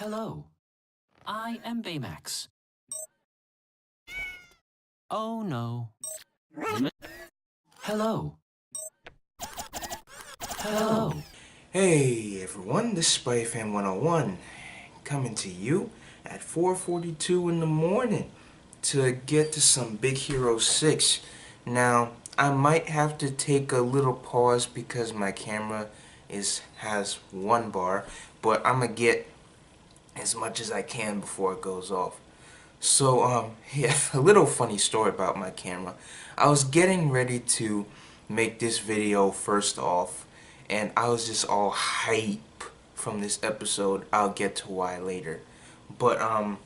Hello, I am Baymax. Oh no. Hello. Hello. Hey everyone, this is SpideyFan 101 coming to you at 4:42 in the morning to get to some Big Hero 6. Now, I might have to take a little pause because my camera has one bar, but I'm gonna get as much as I can before it goes off. So, yeah, a little funny story about my camera. I was getting ready to make this video first off, and I was just all hype from this episode. I'll get to why later. But, all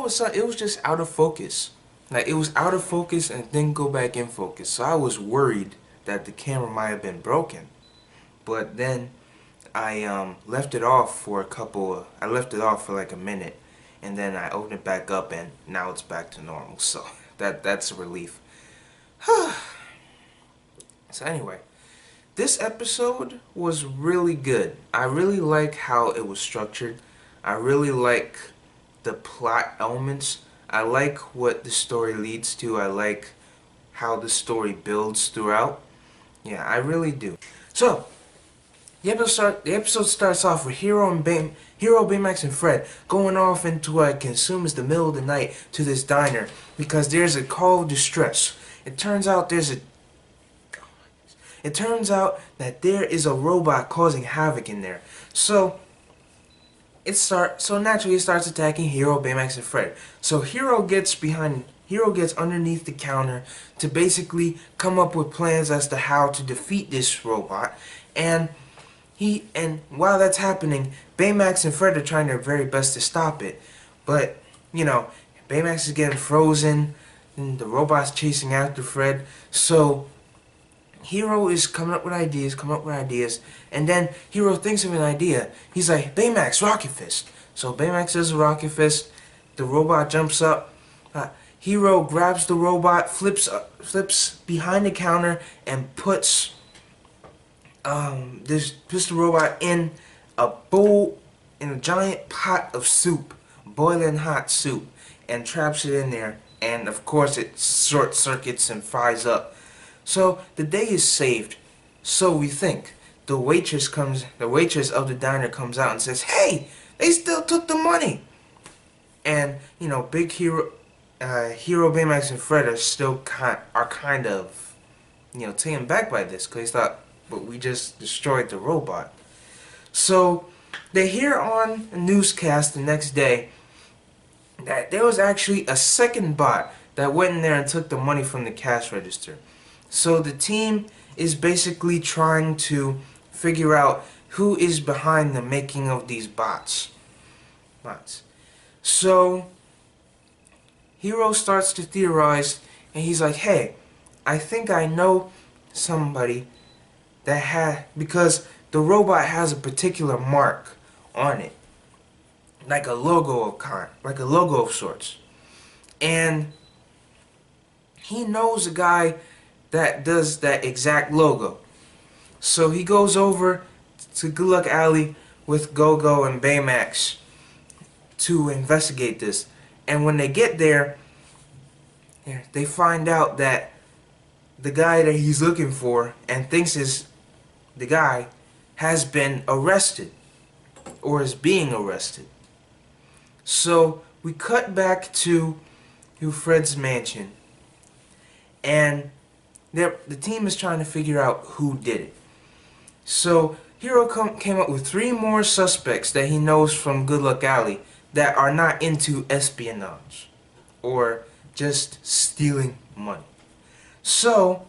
of a sudden, it was just out of focus. Like, it was out of focus and didn't go back in focus. So I was worried that the camera might have been broken. But then, I left it off for I left it off for like a minute, and then I opened it back up, and now it's back to normal. So that's a relief. So anyway, this episode was really good. I really like how it was structured. I really like the plot elements. I like what the story leads to. I like how the story builds throughout. Yeah, I really do. So, the episode starts off with Hero, Baymax, and Fred going off into what I can assume is the middle of the night to this diner because there's a call of distress. It turns out that there is a robot causing havoc in there. So naturally it starts attacking Hero, Baymax, and Fred. So Hero gets underneath the counter to basically come up with plans as to how to defeat this robot, and while that's happening, Baymax and Fred are trying their very best to stop it. But, Baymax is getting frozen, and the robot's chasing after Fred. So, Hero is coming up with ideas, and then Hero thinks of an idea. He's like, Baymax, Rocket Fist. So Baymax does a Rocket Fist, the robot jumps up, Hero grabs the robot, flips behind the counter, and puts the robot in a giant pot of soup, boiling hot soup, and traps it in there, and of course it short circuits and fries up. So the day is saved. So we think. The waitress of the diner comes out and says, "Hey, they still took the money." And Big Hero, Baymax, and Fred are kind of taken back by this because they thought, but we just destroyed the robot. So they hear on a newscast the next day that there was actually a second bot that went in there and took the money from the cash register. So the team is basically trying to figure out who is behind the making of these bots. So Hero starts to theorize, and he's like, hey, I think I know somebody because the robot has a particular mark on it, like a logo of sorts, and he knows a guy that does that exact logo. So he goes over to Good Luck Alley with Go-Go and Baymax to investigate this, and when they get there, they find out that the guy that he's looking for and thinks is the guy has been arrested or is being arrested. So we cut back to Fred's mansion, and the team is trying to figure out who did it. So Hero came up with 3 more suspects that he knows from Good Luck Alley that are not into espionage or just stealing money. So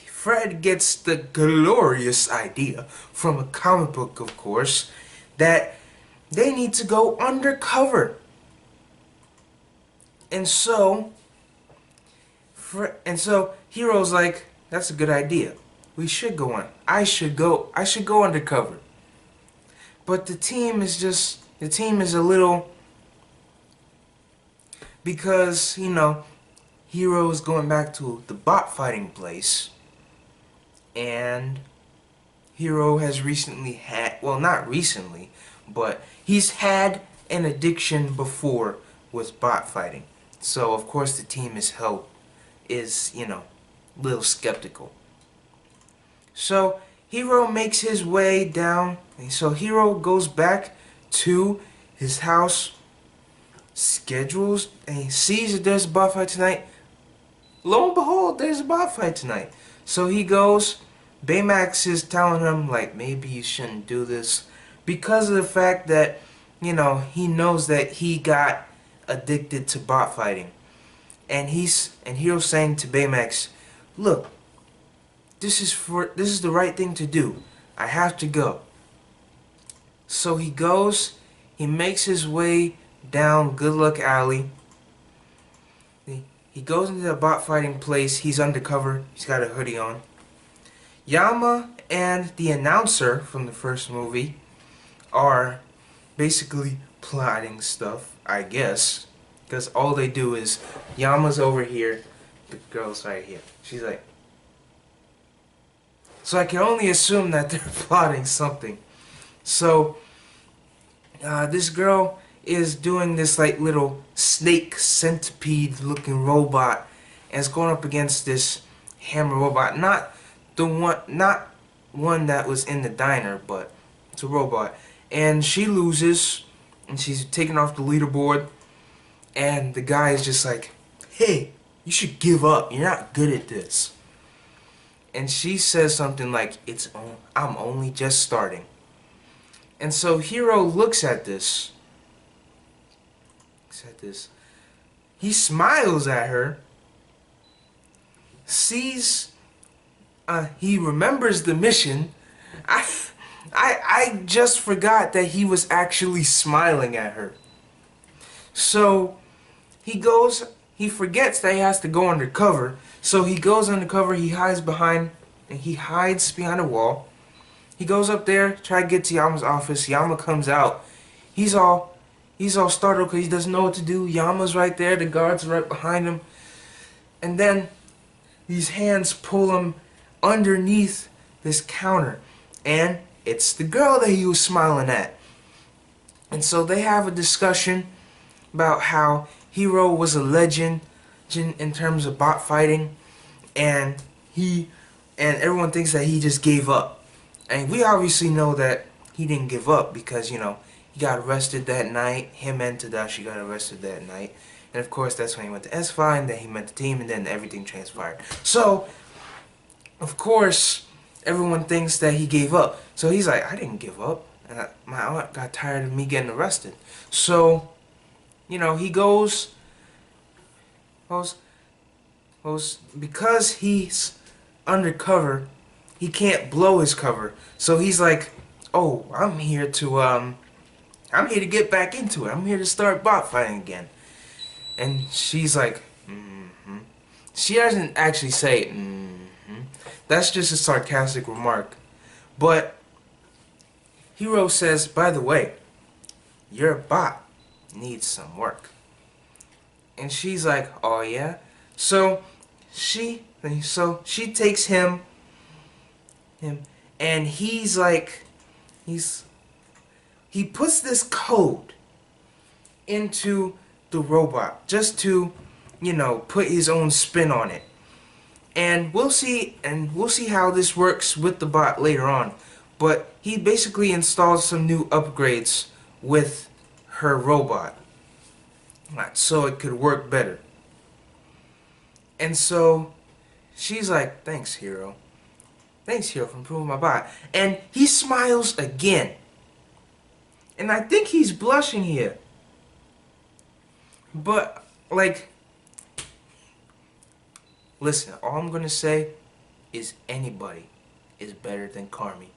Fred gets the glorious idea from a comic book, of course, that they need to go undercover. And so Hero's like, that's a good idea. We should go on. I should go undercover. But the team is a little, because Hero's going back to the bot fighting place, and Hero has recently had, well, not recently, but he's had an addiction before with bot fighting. So of course the team is, you know, a little skeptical. So Hero makes his way down, and so Hero goes back to his house, schedules, and he sees that there's a bot fight tonight. Lo and behold, there's a bot fight tonight. So he goes, Baymax is telling him, like, maybe you shouldn't do this, because of the fact that, you know, he knows that he got addicted to bot fighting. And Hero's saying to Baymax, look, this is the right thing to do. I have to go. So he goes, he makes his way down Good Luck Alley. He goes into the bot fighting place. He's undercover. He's got a hoodie on. Yama and the announcer from the first movie are basically plotting stuff, I guess. Because all they do is, Yama's over here, the girl's right here. She's like... So I can only assume that they're plotting something. So, this girl is doing this like little snake centipede looking robot, and it's going up against this hammer robot. Not one that was in the diner, but it's a robot. And she loses, and she's taken off the leaderboard, and the guy is just like, hey, you should give up, you're not good at this. And she says something like, I'm only just starting. And so Hero looks at this. He smiles at her. Sees, he remembers the mission. I just forgot that he was actually smiling at her. So he forgets that he has to go undercover. So he goes undercover, he hides behind a wall. He goes up there, try to get to Yama's office. Yama comes out. He's all startled because he doesn't know what to do. Yama's right there, the guards are right behind him. And then these hands pull him underneath this counter. And it's the girl that he was smiling at. And so they have a discussion about how Hero was a legend in terms of bot fighting, and everyone thinks that he just gave up. And we obviously know that he didn't give up because, you know, he got arrested that night. Him and Tadashi got arrested that night. And of course that's when he went to S-Fi, and then he met the team, and then everything transpired. So, of course, everyone thinks that he gave up. So he's like, I didn't give up. And my aunt got tired of me getting arrested. So, you know, he goes because he's undercover, he can't blow his cover. So he's like, oh, I'm here to get back into it. I'm here to start bot fighting again. And she's like, mm-hmm. She doesn't actually say, mm-hmm. That's just a sarcastic remark. But Hero says, by the way, your bot needs some work. And she's like, oh yeah? So she takes him, and he's like, he puts this code into the robot just to, you know, put his own spin on it. And we'll see how this works with the bot later on. But he basically installs some new upgrades with her robot, so it could work better. And so she's like, thanks, Hero. Thanks, Hero, for improving my bot. And he smiles again. And I think he's blushing here. But, like, listen, all I'm gonna say is anybody is better than Carmy.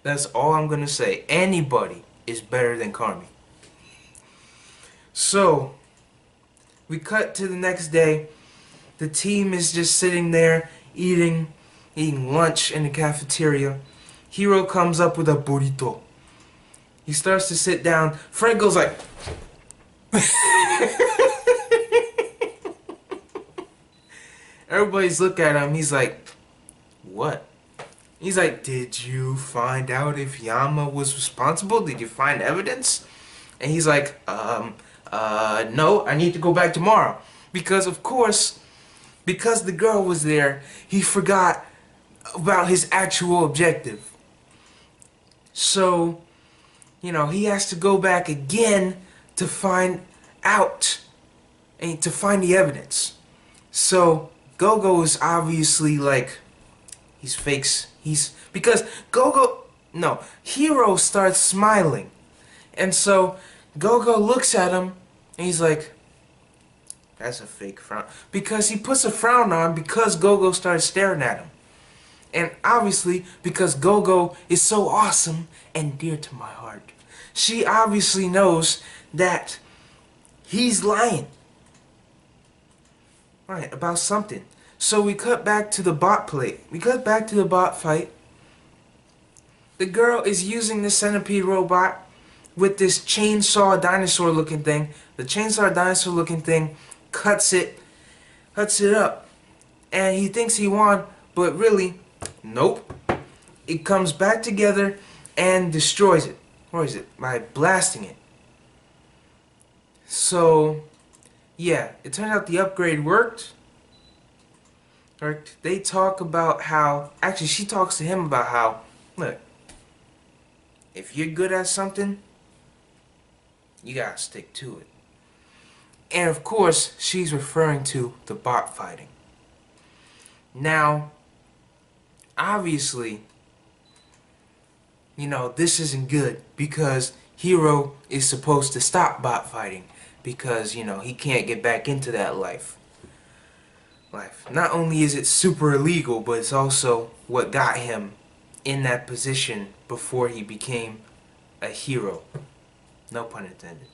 That's all I'm gonna say. Anybody is better than Carmy. So, we cut to the next day. The team is just sitting there eating lunch in the cafeteria. Hero comes up with a burrito. He starts to sit down. Fred goes like... Everybody's looking at him. He's like, what? He's like, did you find out if Yama was responsible? Did you find evidence? And he's like, no, I need to go back tomorrow. Because, of course, because the girl was there, he forgot about his actual objective. So, you know, he has to go back again to find out and to find the evidence. So, Gogo is obviously like, he's fakes. Because Hiro starts smiling. And so, Gogo looks at him and he's like, that's a fake frown. Because he puts a frown on because Gogo starts staring at him. And obviously, because Gogo is so awesome and dear to my heart, she obviously knows that he's lying. Right, about something. So we cut back to the bot plate. We cut back to the bot fight. The girl is using the centipede robot with this chainsaw dinosaur looking thing. The chainsaw dinosaur looking thing cuts it up. And he thinks he won, but really, nope. It comes back together and destroys it. Or is it? By blasting it. So, yeah, it turned out the upgrade worked. They talk about how, actually she talks to him about how, look, if you're good at something, you gotta stick to it. And of course, she's referring to the bot fighting. Now, obviously, you know, this isn't good because Hiro is supposed to stop bot fighting because, you know, he can't get back into that life. Not only is it super illegal, but it's also what got him in that position before he became a hero. No pun intended.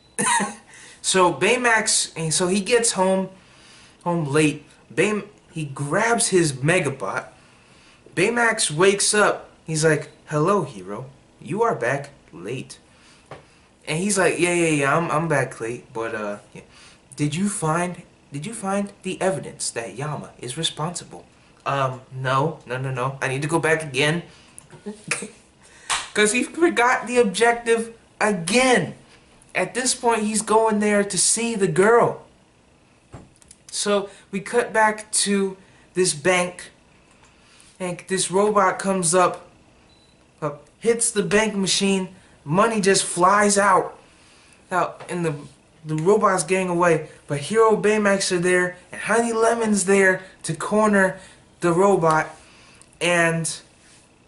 So Baymax, and so he gets home late. He grabs his Megabot. Baymax wakes up. He's like, "Hello, Hiro. You are back late." And he's like, "Yeah, I'm back late. But yeah. Did you find the evidence that Yama is responsible?" No. I need to go back again. Because he forgot the objective again. At this point, he's going there to see the girl. So we cut back to this bank. And this robot comes up, hits the bank machine. Money just flies out. And the robot's getting away, but Hiro, Baymax are there, and Honey Lemon's there to corner the robot, and,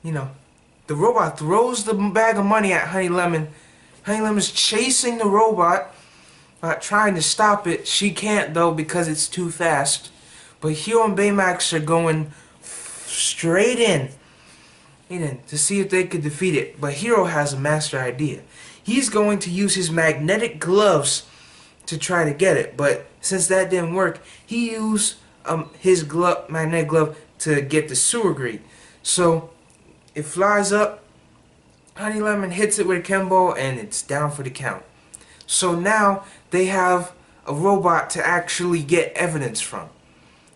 you know, the robot throws the bag of money at Honey Lemon. Honey Lemon's chasing the robot, trying to stop it. She can't, though, because it's too fast. But Hiro and Baymax are going straight in to see if they could defeat it. But Hiro has a master idea. He's going to use his magnetic gloves to try to get it, but since that didn't work, he used his magnetic glove to get the sewer grate. So it flies up, Honey Lemon hits it with a Kembo, and it's down for the count. So now they have a robot to actually get evidence from.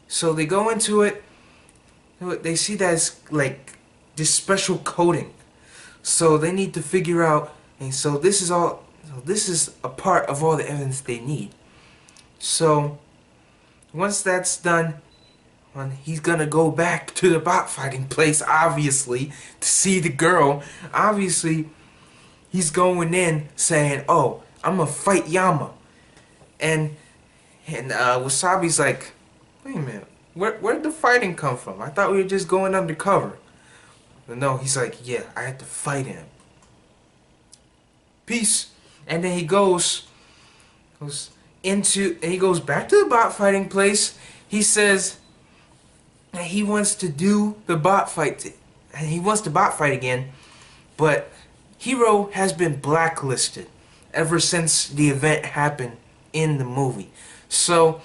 So they go into it, they see that it's like this special coating. So they need to figure out, and so this is a part of all the evidence they need. So once that's done, he's gonna go back to the bot fighting place, obviously, to see the girl. Obviously, he's going in saying, "Oh, I'm gonna fight Yama." And Wasabi's like, "Wait a minute, where'd the fighting come from? I thought we were just going undercover." But no, he's like, "Yeah, I had to fight him. Peace." And then he goes back to the bot fighting place. He says that he wants to do the bot fight, and he wants to bot fight again, but Hiro has been blacklisted ever since the event happened in the movie. So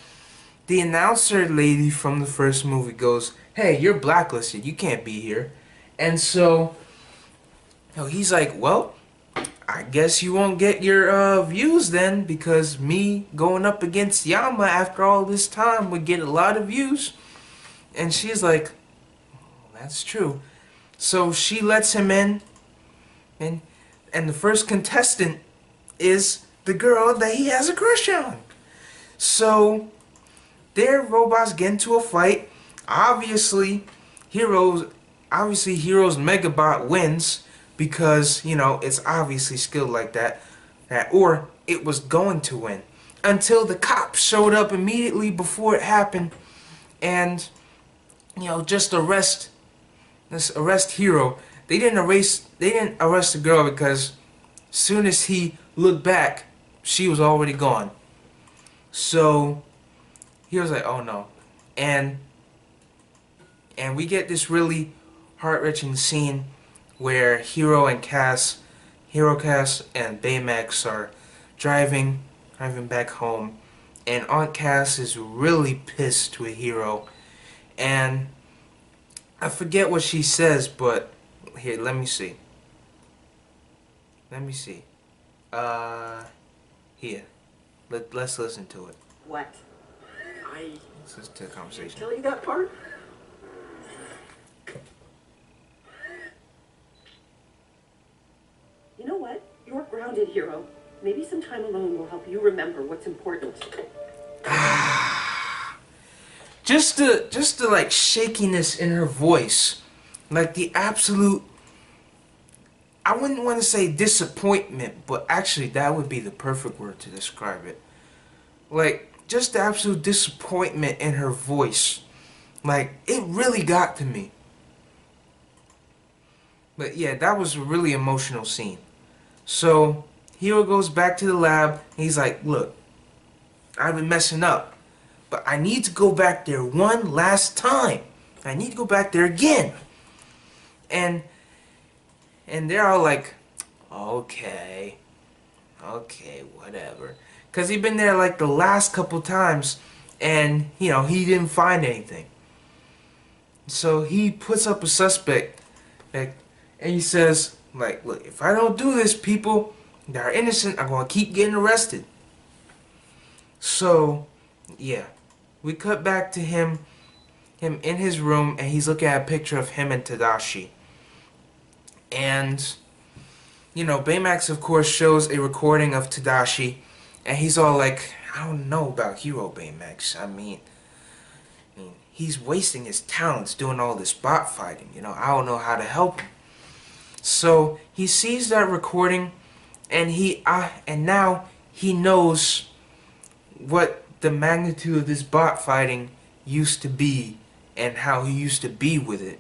the announcer lady from the first movie goes, "Hey, you're blacklisted. You can't be here." And so he's like, "Well, I guess you won't get your views then, because me going up against Yama after all this time would get a lot of views." And she's like, "That's true." So she lets him in, and the first contestant is the girl that he has a crush on. So their robots get into a fight. Obviously, Hero's Megabot wins because, you know, it's obviously skilled like that, or it was going to win until the cops showed up immediately before it happened, and, you know, just arrest Hero. They didn't arrest the girl because as soon as he looked back, she was already gone. So he was like, oh no. And we get this really heart-wrenching scene where Hero, Cass, and Baymax are driving back home, and Aunt Cass is really pissed with Hero, and I forget what she says, but here, let me see. Here, let's listen to it. What? Let's listen to the conversation. Tell you that part? You know what? You're grounded, Hero. Maybe some time alone will help you remember what's important. Just the like shakiness in her voice, like the absolute, I wouldn't want to say disappointment, but actually that would be the perfect word to describe it. Like, just the absolute disappointment in her voice. Like, it really got to me. But yeah, that was a really emotional scene. So Hero goes back to the lab, and he's like, look, I've been messing up, but I need to go back there one last time. I need to go back there again. And they're all like, okay, whatever. Because he'd been there like the last couple times, and, you know, he didn't find anything. So he puts up a suspect, like, and he says, like, look, if I don't do this, people that are innocent are going to keep getting arrested. So, yeah. We cut back to him in his room, and he's looking at a picture of him and Tadashi. And, you know, Baymax, of course, shows a recording of Tadashi, and he's all like, I don't know about Hero, Baymax. I mean, he's wasting his talents doing all this bot fighting. You know, I don't know how to help him. So he sees that recording, and now he knows what the magnitude of this bot fighting used to be and how he used to be with it.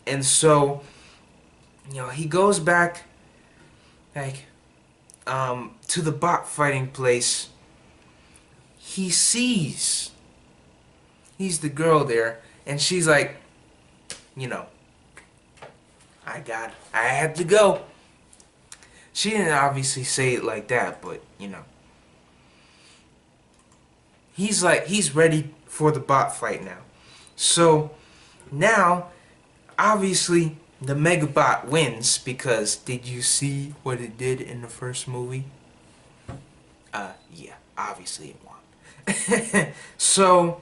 And so, you know, he goes back, like, to the bot fighting place. He sees the girl there, and she's like, you know, I had to go. She didn't obviously say it like that, but, you know. He's ready for the bot fight now. So, now, obviously, the Megabot wins, because did you see what it did in the first movie? Yeah, obviously it won. So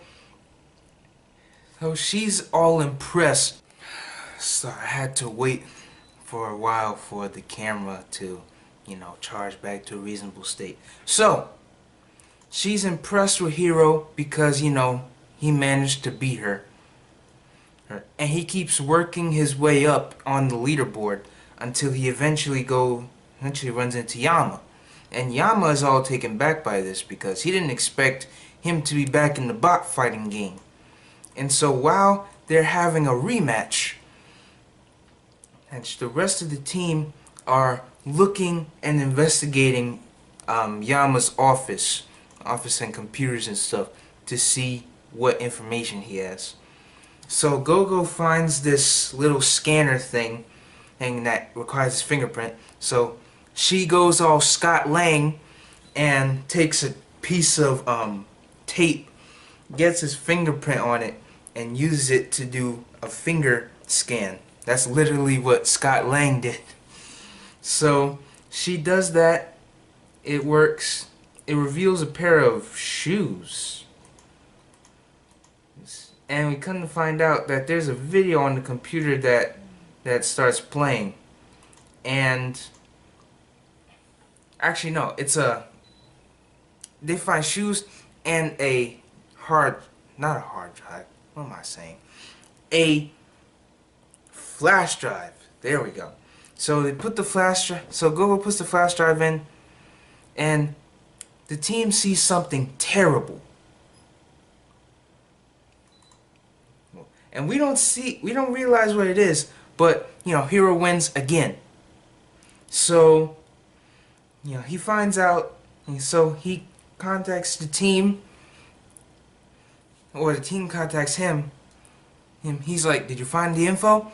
she's all impressed. So I had to wait for a while for the camera to, you know, charge back to a reasonable state. So she's impressed with Hero because, you know, he managed to beat her. And he keeps working his way up on the leaderboard until he eventually runs into Yama. And Yama is all taken back by this because he didn't expect him to be back in the bot fighting game. And so while they're having a rematch, and the rest of the team are looking and investigating Yama's office and computers and stuff to see what information he has. So Gogo finds this little scanner thing and that requires his fingerprint. So she goes all Scott Lang and takes a piece of tape, gets his fingerprint on it, and uses it to do a finger scan. That's literally what Scott Lang did. So she does that. It works. It reveals a pair of shoes. And we come to find out that there's a video on the computer that that starts playing. And actually no, they find shoes and a not a hard drive. What am I saying? A flash drive. There we go. So they put the flash drive. So Gogo puts the flash drive in, and the team sees something terrible. And we don't realize what it is, but Hiro wins again. So he finds out, and so he contacts the team, or the team contacts him. He's like, "Did you find the info?"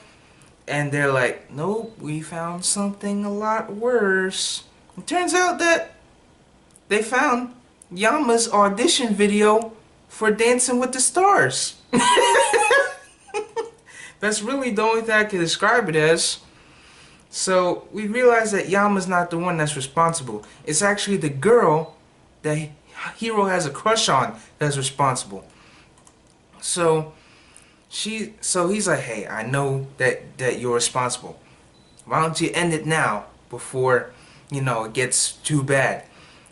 And they're like, "Nope, we found something a lot worse." It turns out that they found Yama's audition video for Dancing with the Stars. That's really the only thing I can describe it as. So we realize that Yama's not the one that's responsible. It's actually the girl that Hiro has a crush on that's responsible. So he's like, "Hey, I know that you're responsible. Why don't you end it now before it gets too bad?"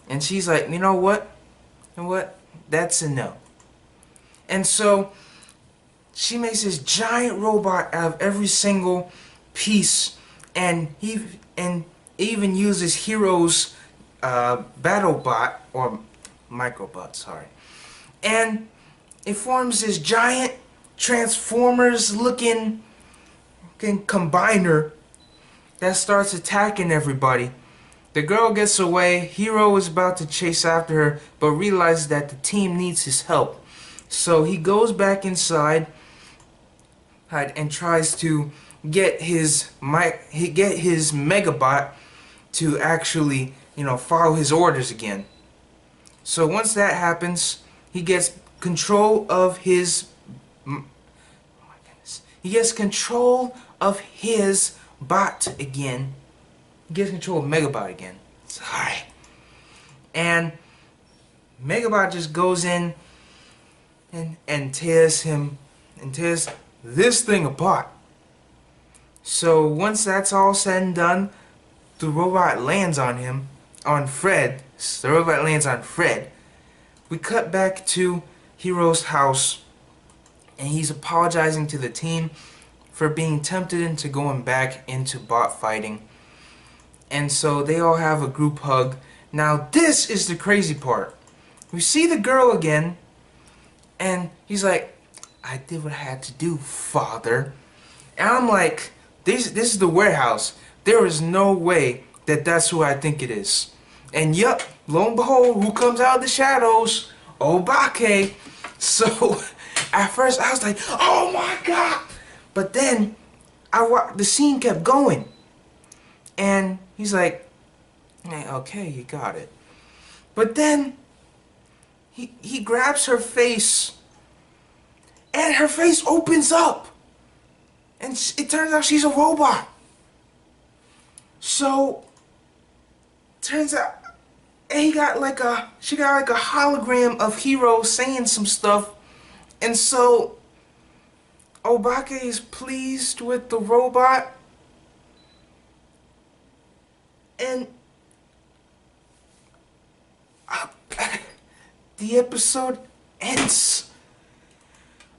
And she's like, "You know what? That's a no." And so she makes this giant robot out of every single piece, and even uses Hiro's battle bot, or microbot, sorry. And it forms this giant Transformers looking combiner that starts attacking everybody. The girl gets away. Hiro is about to chase after her, but realizes that the team needs his help. So he goes back inside and tries to get his Megabot to actually follow his orders again. So once that happens, he gets control of his bot again. He gets control of Megabot again. Sorry. And Megabot just goes in and tears this thing apart. So once that's all said and done, the robot lands on Fred. The robot lands on Fred. We cut back to Hiro's house, and he's apologizing to the team for being tempted into going back into bot fighting. And so they all have a group hug. Now this is the crazy part. We see the girl again, and he's like, "I did what I had to do, father." And I'm like, this is the warehouse. There is no way that that's who I think it is. And yup, lo and behold, who comes out of the shadows? Obake. So at first I was like, "Oh my god!" But then the scene kept going, and he's like, "Hey, okay, you got it." But then he grabs her face, and her face opens up, and it turns out she's a robot. So turns out, and she got like a hologram of Hiro saying some stuff, and so Obake is pleased with the robot, and the episode ends.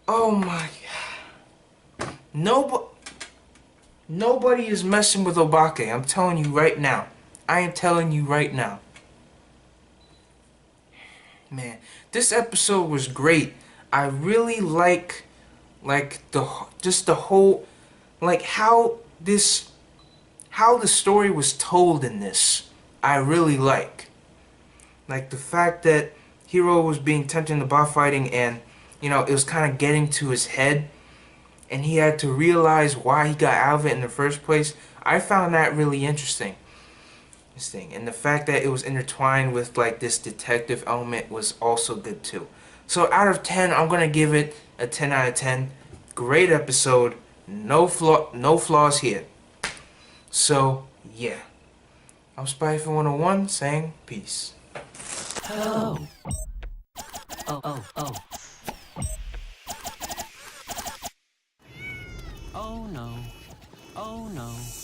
Oh my god. Nobody is messing with Obake. I'm telling you right now. I am telling you right now. Man, this episode was great. I really like the whole, like how the story was told in this. I really like the fact that Hiro was being tempted into bot fighting, and it was kind of getting to his head, and he had to realize why he got out of it in the first place. I found that really interesting. And the fact that it was intertwined with this detective element was also good too. So out of 10, I'm gonna give it a 10 out of 10. Great episode, no flaws here. So yeah, I'm Spyful 101 saying peace. Hello. Oh. Oh no. Oh no.